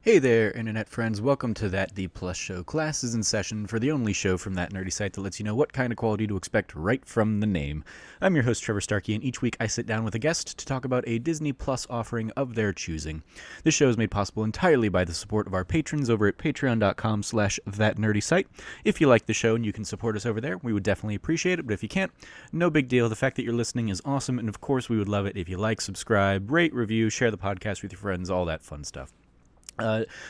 Hey there, internet friends. Welcome to That D Plus Show. Class is in session for the only show from that nerdy site that lets you know what kind of quality to expect right from the name. I'm your host, Trevor Starkey, and each week I sit down with a guest to talk about a Disney Plus offering of their choosing. This show is made possible entirely by the support of our patrons over at patreon.com/thatnerdysite. If you like the show and you can support us over there, we would definitely appreciate it, but if you can't, no big deal. The fact that you're listening is awesome, and of course we would love it if you like, subscribe, rate, review, share the podcast with your friends, all that fun stuff.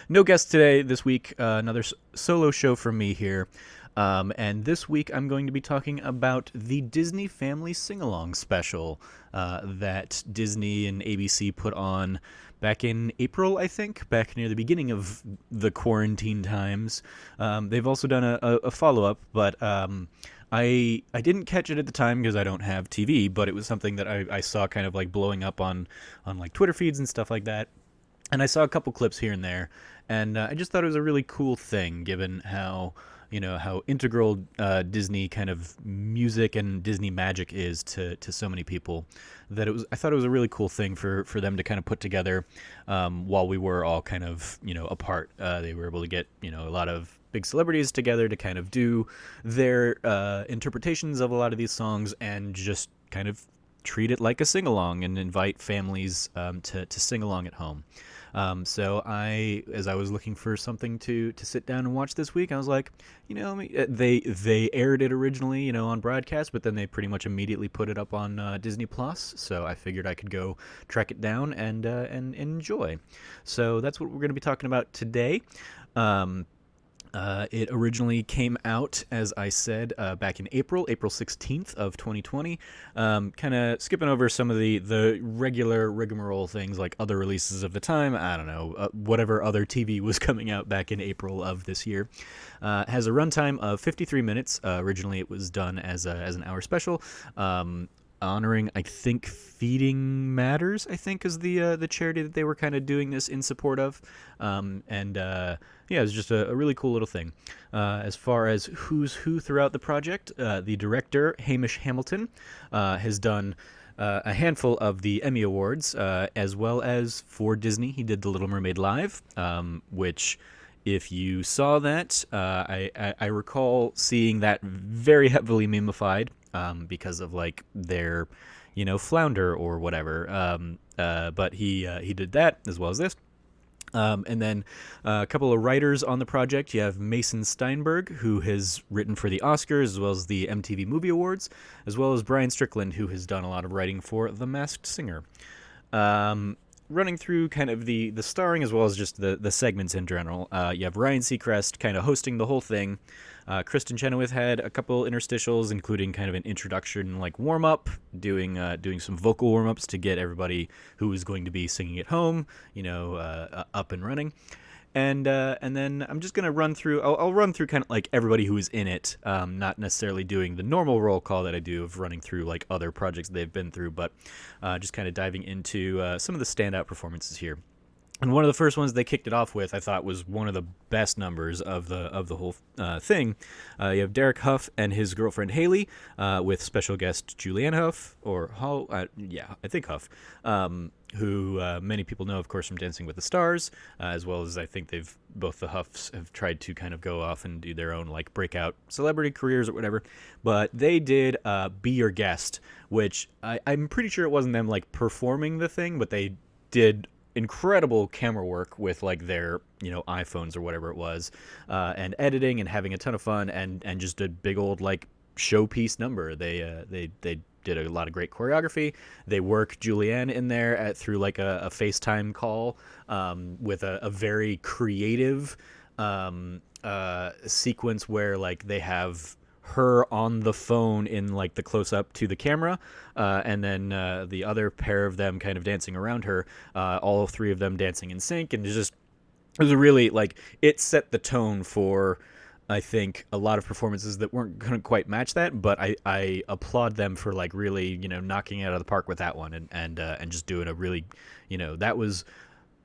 No guest today this week, another solo show from me here. And this week I'm going to be talking about the Disney Family Singalong special that Disney and ABC put on back in April, I think, back near the beginning of the quarantine times. They've also done a follow-up, but I didn't catch it at the time because I don't have TV, but it was something that I saw kind of like blowing up on like Twitter feeds and stuff like that. And I saw a couple clips here and there, and I just thought it was a really cool thing, given how how integral Disney kind of music and Disney magic is to so many people. I thought it was a really cool thing for them to kind of put together while we were all kind of apart. They were able to get a lot of big celebrities together to kind of do their interpretations of a lot of these songs and just kind of treat it like a sing-along and invite families to sing along at home. So as I was looking for something to sit down and watch this week, I was like, they aired it originally, on broadcast, but then they pretty much immediately put it up on Disney Plus. So I figured I could go track it down and enjoy. So that's what we're going to be talking about today. It originally came out, as I said, back in April 16th of 2020. Kind of skipping over some of the regular rigmarole things like other releases of the time. I don't know, whatever other TV was coming out back in April of this year. Has a runtime of 53 minutes. Originally, it was done as an hour special. Honoring, I think, Feeding Matters, I think, is the charity that they were kind of doing this in support of. Yeah, it was just a really cool little thing. As far as who's who throughout the project, the director, Hamish Hamilton, has done a handful of the Emmy Awards, as well as for Disney. He did The Little Mermaid Live, which, if you saw that, I recall seeing that very heavily memified because of like their, flounder or whatever. But he did that as well as this. And then a couple of writers on the project. You have Mason Steinberg, who has written for the Oscars as well as the MTV Movie Awards, as well as Brian Strickland, who has done a lot of writing for The Masked Singer. Running through kind of the starring as well as just the segments in general. You have Ryan Seacrest kind of hosting the whole thing. Kristen Chenoweth had a couple interstitials, including kind of an introduction, like warm-up, doing some vocal warm-ups to get everybody who is going to be singing at home, up and running. And then I'm just gonna run through. I'll run through kind of like everybody who is in it, not necessarily doing the normal roll call that I do of running through like other projects they've been through, but just kind of diving into some of the standout performances here. And one of the first ones they kicked it off with, I thought, was one of the best numbers of the whole thing. You have Derek Huff and his girlfriend Haley, with special guest Julianne Hough, or Hall, I think Huff, who many people know, of course, from Dancing with the Stars, as well as I think both the Huffs have tried to kind of go off and do their own like breakout celebrity careers or whatever. But they did Be Your Guest, which I'm pretty sure it wasn't them like performing the thing, but they did incredible camera work with like their iPhones or whatever it was, and editing and having a ton of fun and just a big old like showpiece number. They did a lot of great choreography. They work Julianne in there through like a FaceTime call with a very creative sequence where like they have her on the phone in like the close-up to the camera, and then the other pair of them kind of dancing around her, all three of them dancing in sync, and it was a really like, it set the tone for, I think, a lot of performances that weren't going to quite match that, but I applaud them for like really knocking it out of the park with that one, and just doing a really, that was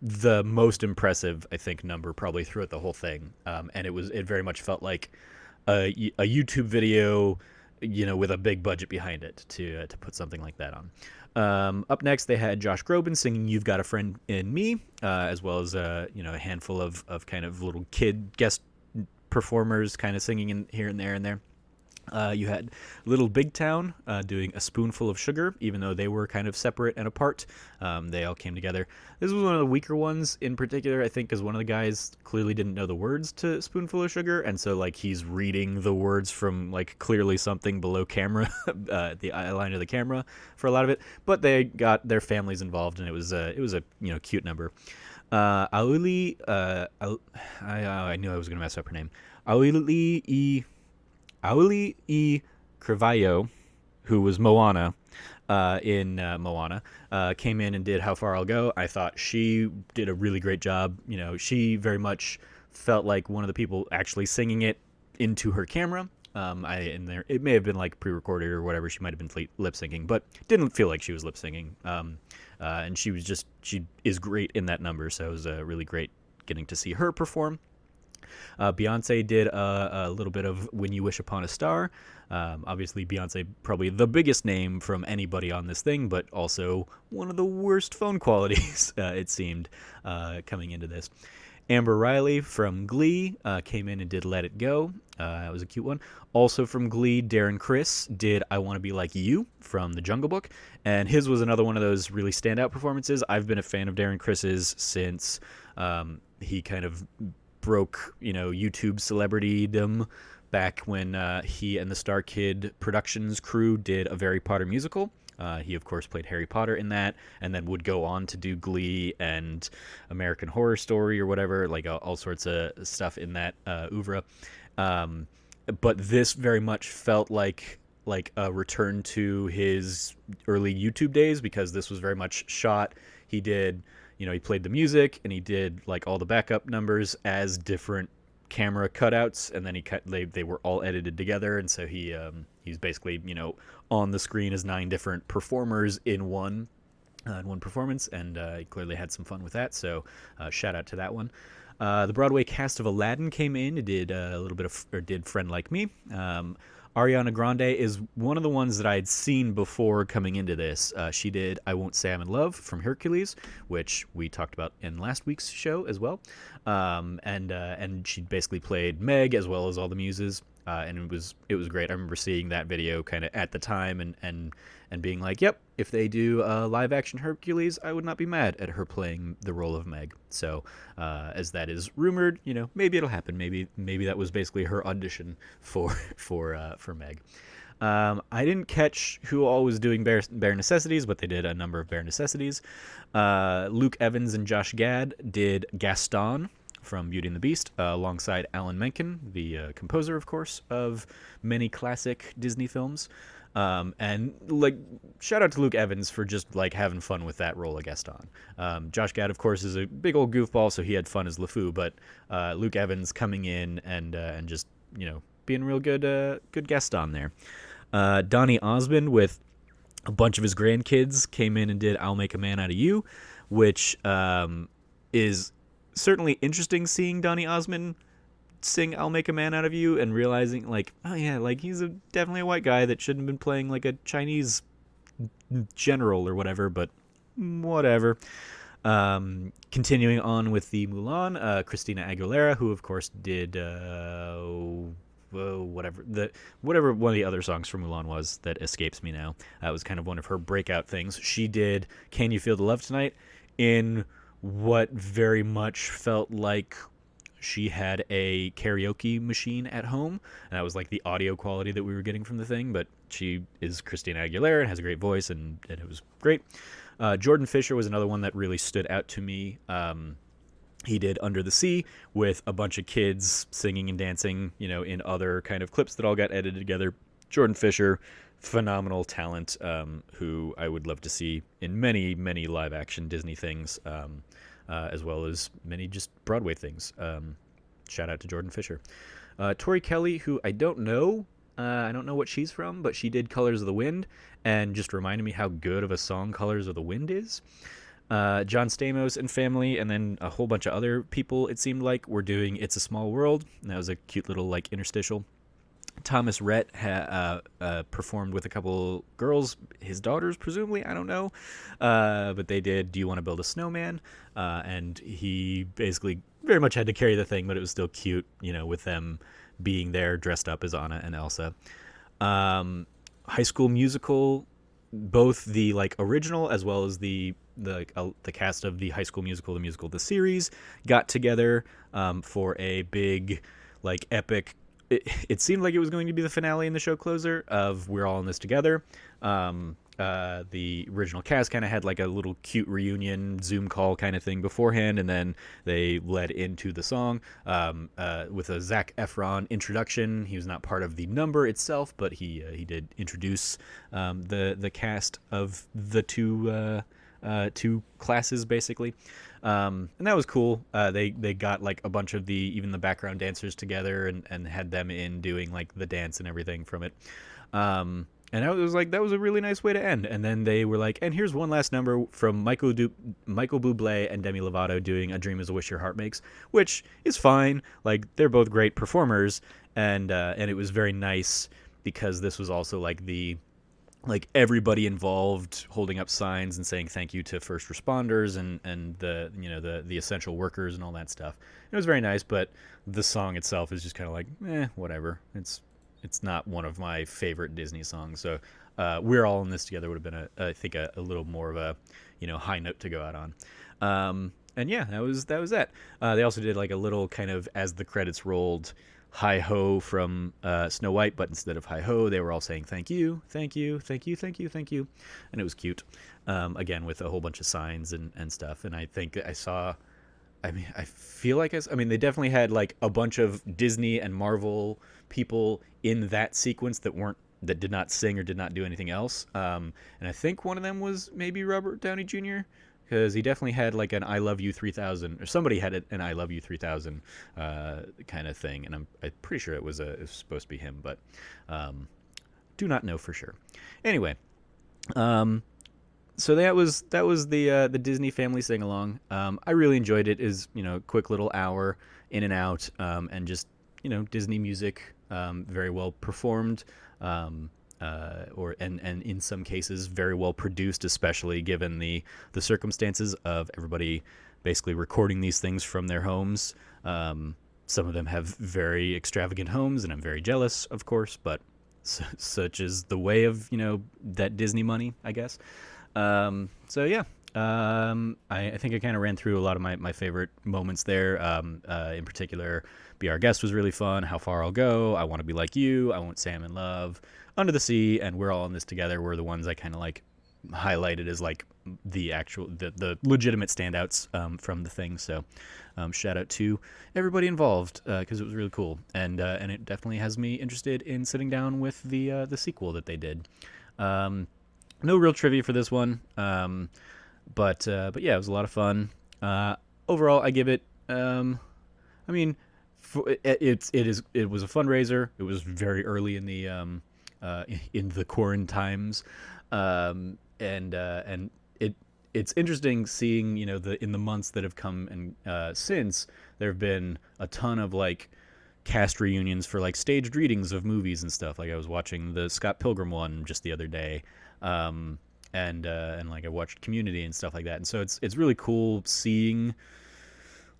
the most impressive, I think, number probably throughout the whole thing, and it very much felt like a YouTube video, with a big budget behind it to put something like that on. Up next, they had Josh Groban singing "You've Got a Friend in Me," as well as a handful of kind of little kid guest performers kind of singing in here and there and there. You had Little Big Town doing A Spoonful of Sugar, even though they were kind of separate and apart. They all came together. This was one of the weaker ones in particular, I think, because one of the guys clearly didn't know the words to Spoonful of Sugar, and so like he's reading the words from like clearly something below camera, the eye line of the camera for a lot of it. But they got their families involved, and it was a cute number. Auli, I knew I was gonna mess up her name. Auli E. Crevallo, who was Moana in Moana, came in and did How Far I'll Go. I thought she did a really great job. She very much felt like one of the people actually singing it into her camera. It may have been like pre-recorded or whatever. She might have been lip syncing, but didn't feel like she was lip syncing. And she is great in that number. So it was really great getting to see her perform. Beyonce did a little bit of When You Wish Upon a Star. Obviously, Beyonce probably the biggest name from anybody on this thing, but also one of the worst phone qualities, it seemed, coming into this. Amber Riley from Glee came in and did Let It Go. That was a cute one. Also from Glee, Darren Criss did I Want to Be Like You from The Jungle Book. And his was another one of those really standout performances. I've been a fan of Darren Criss's since he kind of broke, YouTube celebritydom back when he and the Star Kid Productions crew did a Harry Potter musical. He, of course, played Harry Potter in that, and then would go on to do Glee and American Horror Story or whatever, like all sorts of stuff in that oeuvre. But this very much felt like a return to his early YouTube days, because this was very much shot. He did, he played the music, and he did like all the backup numbers as different camera cutouts, and then they were all edited together, and so he's basically on the screen as 9 different performers in one performance, and he clearly had some fun with that. So shout out to that one. The Broadway cast of Aladdin came in and did did Friend Like Me. Ariana Grande is one of the ones that I had seen before coming into this. She did I Won't Say I'm in Love from Hercules, which we talked about in last week's show as well. And she basically played Meg as well as all the muses. And it was great. I remember seeing that video kind of at the time and being like, yep, if they do live action Hercules, I would not be mad at her playing the role of Meg. So as that is rumored, maybe it'll happen. Maybe that was basically her audition for Meg. I didn't catch who all was doing Bare Necessities, but they did a number of Bare Necessities. Luke Evans and Josh Gad did Gaston from Beauty and the Beast, alongside Alan Menken, the composer, of course, of many classic Disney films. And shout out to Luke Evans for just having fun with that role of Gaston. Josh Gad, of course, is a big old goofball, so he had fun as LeFou, but Luke Evans coming in and just being real good Gaston there. Donny Osmond with a bunch of his grandkids came in and did I'll Make a Man Out of You, which is certainly interesting, seeing Donny Osmond sing I'll Make a Man Out of You and realizing he's definitely a white guy that shouldn't have been playing like a Chinese general or whatever, but whatever. Continuing on with the Mulan, Christina Aguilera, who of course did whatever one of the other songs from Mulan was that escapes me now. That was kind of one of her breakout things. She did Can You Feel the Love Tonight in what very much felt like she had a karaoke machine at home, and that was like the audio quality that we were getting from the thing. But she is Christina Aguilera and has a great voice, and it was great. Jordan Fisher was another one that really stood out to me. He did Under the Sea with a bunch of kids singing and dancing, in other kind of clips that all got edited together. Jordan Fisher, phenomenal talent, who I would love to see in many, many live action Disney things, as well as many just Broadway things. Shout out to Jordan Fisher. Tori Kelly, who I don't know what she's from, but she did Colors of the Wind, and just reminded me how good of a song Colors of the Wind is. John Stamos and family, and then a whole bunch of other people, it seemed like, were doing It's a Small World, and that was a cute little interstitial. Thomas Rhett performed with a couple girls, his daughters, presumably. I don't know. But they did Do You Want to Build a Snowman? And he basically very much had to carry the thing, but it was still cute, with them being there dressed up as Anna and Elsa. High School Musical, both the original as well as the cast of the High School Musical, the musical, the series, got together for a big epic. It seemed like it was going to be the finale and the show closer of We're All in This Together. The original cast kind of had a little cute reunion Zoom call kind of thing beforehand, and then they led into the song with a Zac Efron introduction. He was not part of the number itself, but he did introduce the cast of the two classes basically. And that was cool. They got a bunch of even the background dancers together and had them in doing the dance and everything from it. And that was a really nice way to end. And then they were and here's one last number from Michael Bublé and Demi Lovato doing A Dream Is a Wish Your Heart Makes, which is fine. They're both great performers, and it was very nice because this was also the everybody involved holding up signs and saying thank you to first responders and the essential workers and all that stuff. It was very nice, but the song itself is just kind of whatever. It's not one of my favorite Disney songs. So We're All in This Together would have been I think a little more of a high note to go out on. And yeah, that was that. They also did a little kind of, as the credits rolled, hi ho from Snow White, but instead of hi ho, they were all saying thank you, thank you, thank you, thank you, thank you, and it was cute. Again, with a whole bunch of signs and stuff. And I think I saw, I feel like they definitely had a bunch of Disney and Marvel people in that sequence that did not sing or did not do anything else. And I think one of them was maybe Robert Downey Jr., because he definitely had an I Love You 3000, or somebody had an I Love You 3000 kind of thing, and I'm pretty sure it was supposed to be him, but do not know for sure. Anyway, so that was the Disney Family Singalong. I really enjoyed it. Is a quick little hour in and out, and just Disney music, very well performed. And in some cases very well produced, especially given the circumstances of everybody basically recording these things from their homes. Some of them have very extravagant homes, and I'm very jealous, of course, but such is the way of that Disney money, I guess. So yeah. I think I kind of ran through a lot of my favorite moments there. In particular, Be Our Guest was really fun. How Far I'll Go, I Want to Be Like You, I Won't Say I'm in Love, Under the Sea, and We're All in This Together were the ones I kind of highlighted as the actual the legitimate standouts from the thing. So shout out to everybody involved, because it was really cool, and it definitely has me interested in sitting down with the sequel that they did. No real trivia for this one. But yeah, it was a lot of fun. Overall, I give it. It was a fundraiser. It was very early in the Quarantimes, and it's interesting seeing in the months that have come and since there have been a ton of cast reunions for staged readings of movies and stuff. I was watching the Scott Pilgrim one just the other day. And I watched Community and stuff like that, and so it's really cool seeing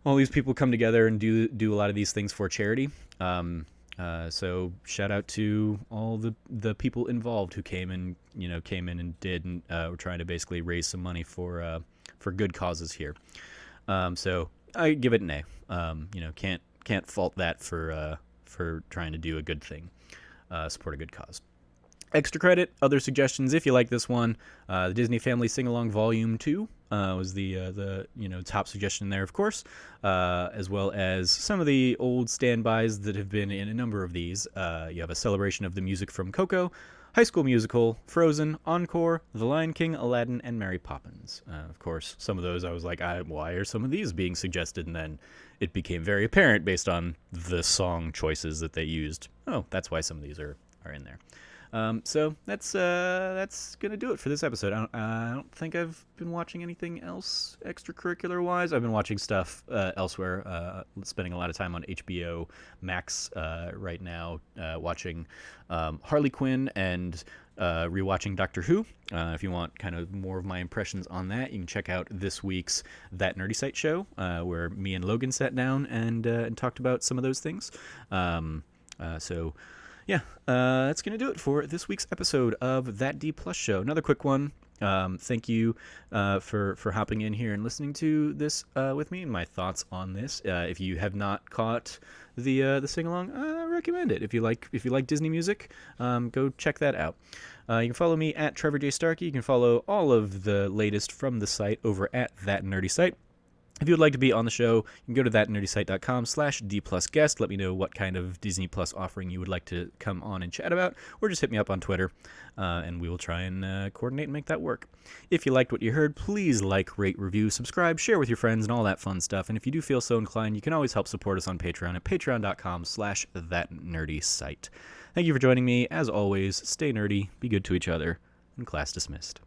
all these people come together and do a lot of these things for charity. So shout out to all the people involved who came in and did, and were trying to basically raise some money for good causes here. So I give it an A. Can't fault that for trying to do a good thing, support a good cause. Extra credit, other suggestions if you like this one. The Disney Family Singalong Volume 2 was the top suggestion there, of course, as well as some of the old standbys that have been in a number of these. You have a celebration of the music from Coco, High School Musical, Frozen, Encore, The Lion King, Aladdin, and Mary Poppins. Of course, some of those I was like, why are some of these being suggested? And then it became very apparent based on the song choices that they used. Oh, that's why some of these are in there. So that's gonna do it for this episode. I don't think I've been watching anything else extracurricular wise. I've been watching stuff elsewhere. Spending a lot of time on HBO Max right now, watching Harley Quinn and rewatching Doctor Who. If you want kind of more of my impressions on that, you can check out this week's That Nerdy Site show, where me and Logan sat down and talked about some of those things. So yeah, that's going to do it for this week's episode of That D Plus Show. Another quick one. Thank you for hopping in here and listening to this with me and my thoughts on this. If you have not caught the sing-along, I recommend it. If you like Disney music, go check that out. You can follow me at Trevor J. Starkey. You can follow all of the latest from the site over at That Nerdy Site. If you would like to be on the show, you can go to thatnerdysite.com/D+guest. Let me know what kind of Disney Plus offering you would like to come on and chat about, or just hit me up on Twitter, and we will try and coordinate and make that work. If you liked what you heard, please like, rate, review, subscribe, share with your friends, and all that fun stuff. And if you do feel so inclined, you can always help support us on Patreon at patreon.com/thatnerdysite. Thank you for joining me. As always, stay nerdy, be good to each other, and class dismissed.